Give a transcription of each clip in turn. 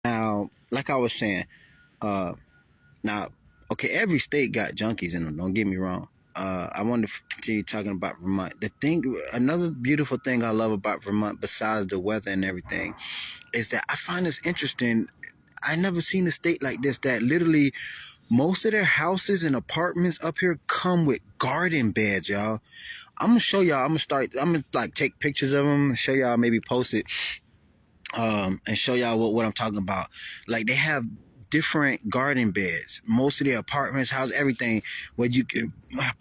Now, like I was saying, uh, now, okay, every state got junkies in them. Don't get me wrong. I want to continue talking about Vermont. Another beautiful thing I love about Vermont, besides the weather and everything, is that I find this interesting. I never seen a state like this that literally most of their houses and apartments up here come with garden beds, y'all. I'm gonna show y'all. I'm gonna like take pictures of them, show y'all, maybe post it, and show y'all what I'm talking about. Like they have different garden beds. Most of the apartments, house, everything, where you can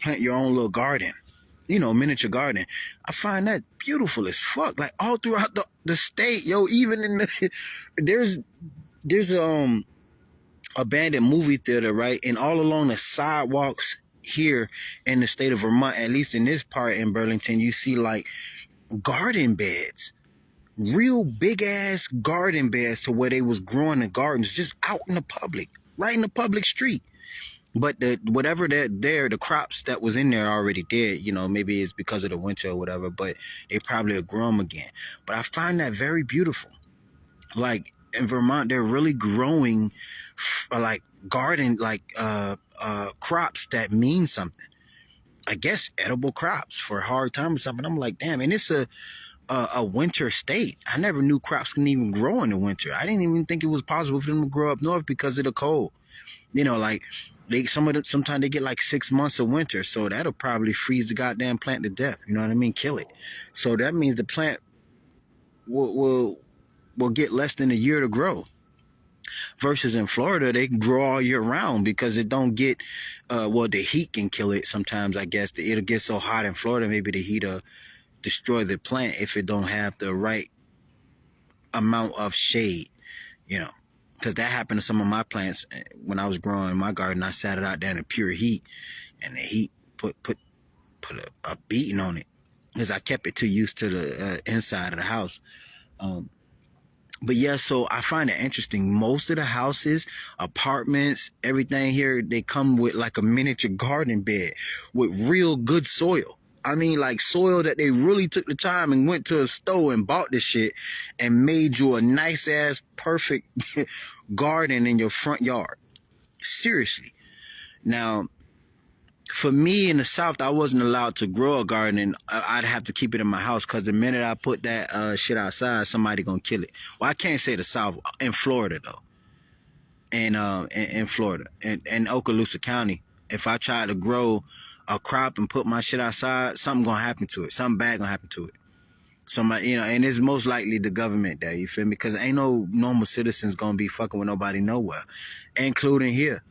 plant your own little garden. Miniature garden. I find that beautiful as fuck. Like all throughout the state, yo. Even in the there's abandoned movie theater, right? And all along the sidewalks here in the state of Vermont, at least in this part in Burlington, you see like garden beds, real big ass garden beds to where they was growing the gardens just out in the public, right in the public street. But the crops that was in there already dead. Maybe it's because of the winter or whatever, but they probably will grow them again. But I find that very beautiful. Like in Vermont, they're really growing like garden, like crops that mean something. I guess edible crops for a hard time or something. I'm like, damn, and it's a winter state. I never knew crops can even grow in the winter. I didn't even think it was possible for them to grow up north because of the cold. Like sometimes they get like 6 months of winter, so that'll probably freeze the goddamn plant to death. You know what I mean? Kill it. So that means the plant will get less than a year to grow. Versus in Florida, they can grow all year round because it don't get, the heat can kill it sometimes. I guess it'll get so hot in Florida, maybe the heat will destroy the plant if it don't have the right amount of shade, you know. Because that happened to some of my plants when I was growing in my garden. I sat it out there in the pure heat, and the heat put a beating on it because I kept it too used to the inside of the house. But yeah, so I find it interesting. Most of the houses, apartments, everything here, they come with like a miniature garden bed with real good soil. I mean, like soil that they really took the time and went to a store and bought this shit and made you a nice ass, perfect garden in your front yard. Seriously. Now, for me in the South, I wasn't allowed to grow a garden, and I'd have to keep it in my house because the minute I put that shit outside, somebody gonna kill it. Well, I can't say the South. In Florida though, and in Florida and Okaloosa County, if I try to grow a crop and put my shit outside, something gonna happen to it. Something bad gonna happen to it. Somebody, and it's most likely the government there. You feel me? Because ain't no normal citizens gonna be fucking with nobody nowhere, including here.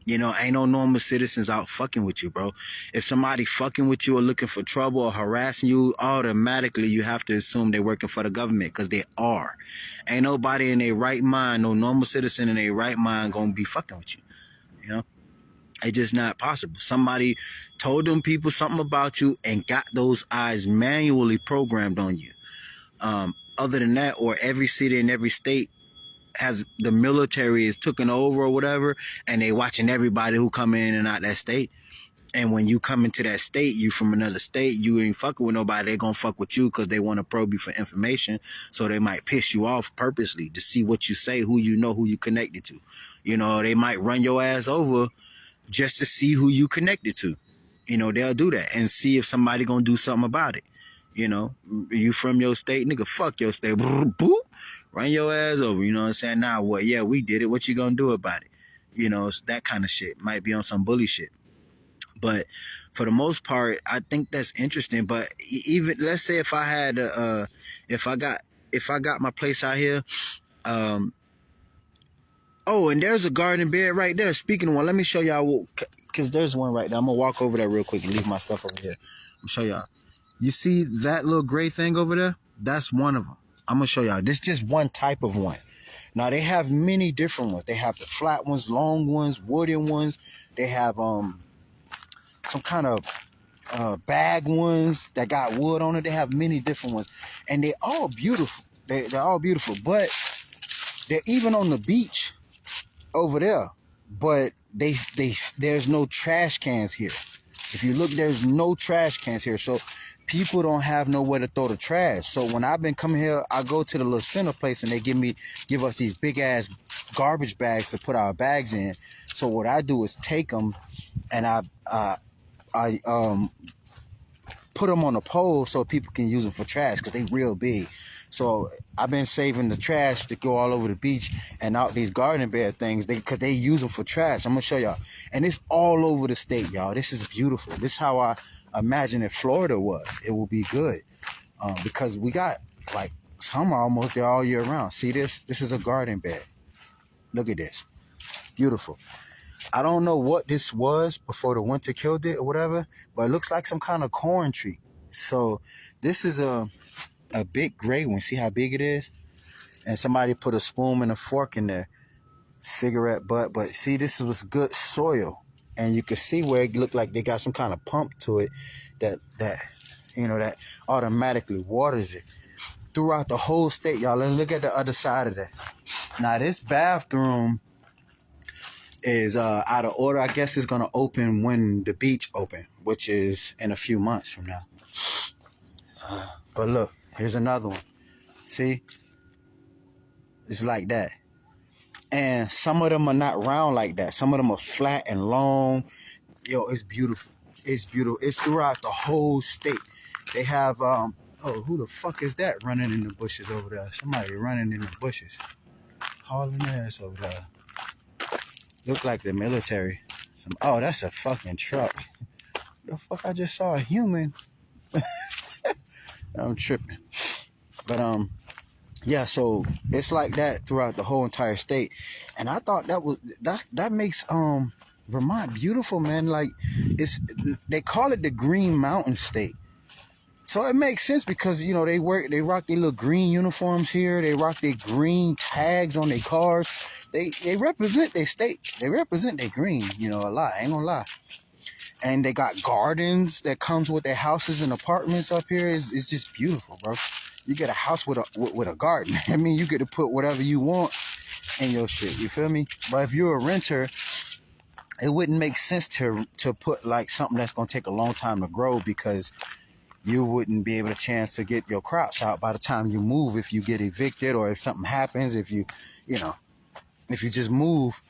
Ain't no normal citizens out fucking with you, bro. If somebody fucking with you or looking for trouble or harassing you, automatically you have to assume they're working for the government because they are. Ain't nobody in their right mind, no normal citizen in their right mind gonna be fucking with you. It's just not possible. Somebody told them people something about you and got those eyes manually programmed on you. Other than that, or every city and every state has the military is taken over or whatever, and they watching everybody who come in and out that state. And when you come into that state, you from another state, you ain't fucking with nobody. They gonna fuck with you because they want to probe you for information. So they might piss you off purposely to see what you say, who you connected to. They might run your ass over just to see who you connected to. They'll do that and see if somebody gonna do something about it. You from your state, nigga, fuck your state. Boop, run your ass over. You know what I'm saying? Now what? Yeah, we did it. What you gonna do about it? It's that kind of shit. Might be on some bully shit. But for the most part, I think that's interesting. But even let's say if I had if I got my place out here, oh, and there's a garden bed right there. Speaking of one, let me show y'all because there's one right there. I'm gonna walk over there real quick and leave my stuff over here. I'll show y'all. You see that little gray thing over there? That's one of them. I'm going to show y'all. This is just one type of one. Now, they have many different ones. They have the flat ones, long ones, wooden ones. They have some kind of bag ones that got wood on it. They have many different ones. And they're all beautiful. They're all beautiful. But they're even on the beach over there. But there's no trash cans here. If you look, there's no trash cans here. So people don't have nowhere to throw the trash. So when I've been coming here, I go to the little center place and they give us these big ass garbage bags to put our bags in. So what I do is take them and I put them on a pole so people can use them for trash because they real big. So I've been saving the trash to go all over the beach and out these garden bed things because they use them for trash. I'm gonna show y'all, and it's all over the state, y'all. This is beautiful. This is how I imagine if Florida was. It will be good because we got like summer almost there all year round. See this? This is a garden bed. Look at this, beautiful. I don't know what this was before the winter killed it or whatever, but it looks like some kind of corn tree. So this is a big gray one. See how big it is? And somebody put a spoon and a fork in there. Cigarette butt. But see, this was good soil. And you can see where it looked like they got some kind of pump to it that that automatically waters it throughout the whole state. Y'all, let's look at the other side of that. Now, this bathroom is out of order. I guess it's gonna open when the beach open, which is in a few months from now. But look, here's another one. See, it's like that. And some of them are not round like that. Some of them are flat and long. Yo, it's beautiful. It's beautiful. It's throughout the whole state. They have oh, who the fuck is that running in the bushes over there? Somebody running in the bushes, hauling ass over there. Look like the military. Oh, that's a fucking truck. The fuck, I just saw a human. I'm tripping. But yeah, so it's like that throughout the whole entire state. And I thought that makes Vermont beautiful, man. Like they call it the Green Mountain State. So it makes sense because they rock their little green uniforms here, they rock their green tags on their cars. They represent their state. They represent their green, a lot. I ain't gonna lie. And they got gardens that comes with their houses and apartments up here. It's just beautiful, bro. You get a house with a garden. I mean, you get to put whatever you want in your shit. You feel me? But if you're a renter, it wouldn't make sense to put like something that's gonna take a long time to grow because you wouldn't be able to chance to get your crops out by the time you move if you get evicted or if something happens, if you just move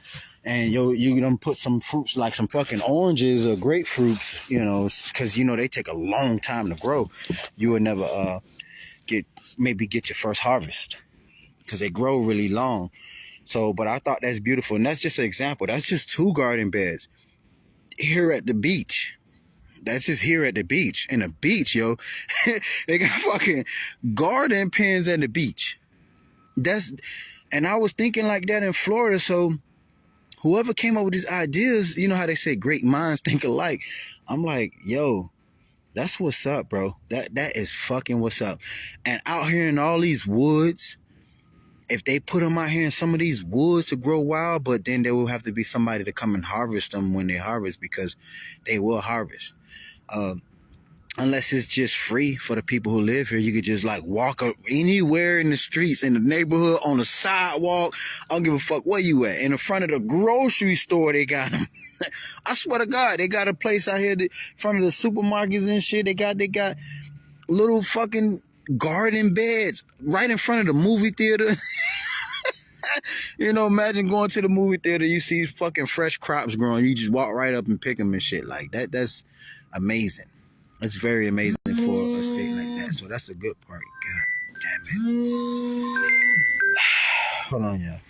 and you done put some fruits like some fucking oranges or grapefruits, because they take a long time to grow. You would never get your first harvest because they grow really long. So, but I thought that's beautiful. And that's just an example. That's just 2 garden beds here at the beach. That's just here at the beach. And the beach, yo, they got fucking garden pens at the beach. And I was thinking like that in Florida. So whoever came up with these ideas, you know how they say great minds think alike. I'm like, yo, that's what's up, bro. That is fucking what's up. And out here in all these woods, if they put them out here in some of these woods to grow wild, but then there will have to be somebody to come and harvest them when they harvest because they will harvest. Unless it's just free for the people who live here. You could just like walk anywhere in the streets, in the neighborhood, on the sidewalk. I don't give a fuck where you at. In the front of the grocery store, they got them. I swear to God, they got a place out here in front of the supermarkets and shit. They got little fucking garden beds right in front of the movie theater. Imagine going to the movie theater, you see fucking fresh crops growing. You just walk right up and pick them and shit like that. That's amazing. It's very amazing for a state like that. So that's a good part. God damn it. Hold on, y'all.